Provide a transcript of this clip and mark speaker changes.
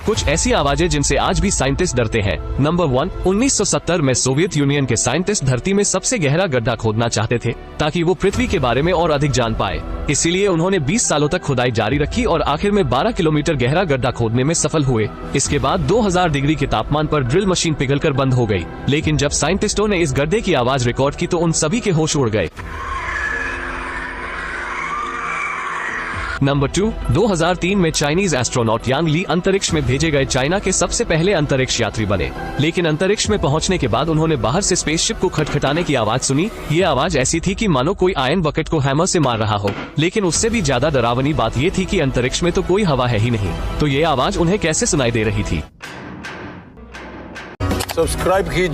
Speaker 1: कुछ ऐसी आवाजें जिनसे आज भी साइंटिस्ट डरते हैं। नंबर 1, 1970 में सोवियत यूनियन के साइंटिस्ट धरती में सबसे गहरा गड्ढा खोदना चाहते थे ताकि वो पृथ्वी के बारे में और अधिक जान पाए। इसीलिए उन्होंने 20 सालों तक खुदाई जारी रखी और आखिर में 12 किलोमीटर गहरा गड्ढा खोदने में सफल हुए। इसके बाद 2000 डिग्री के तापमान पर ड्रिल मशीन पिघलकर बंद हो गई। लेकिन जब साइंटिस्टों ने इस गड्ढे की आवाज रिकॉर्ड की तो उन सभी के होश उड़ गए। नंबर 2, 2003 में चाइनीज एस्ट्रोनॉट यांग ली अंतरिक्ष में भेजे गए चाइना के सबसे पहले अंतरिक्ष यात्री बने। लेकिन अंतरिक्ष में पहुंचने के बाद उन्होंने बाहर से स्पेसशिप को खटखटाने की आवाज सुनी। ये आवाज ऐसी थी कि मानो कोई आयरन बकेट को हैमर से मार रहा हो। लेकिन उससे भी ज्यादा डरावनी बात ये थी कि अंतरिक्ष में तो कोई हवा है ही नहीं, तो ये आवाज उन्हें कैसे सुनाई दे रही थी।
Speaker 2: सब्सक्राइब कीजिए।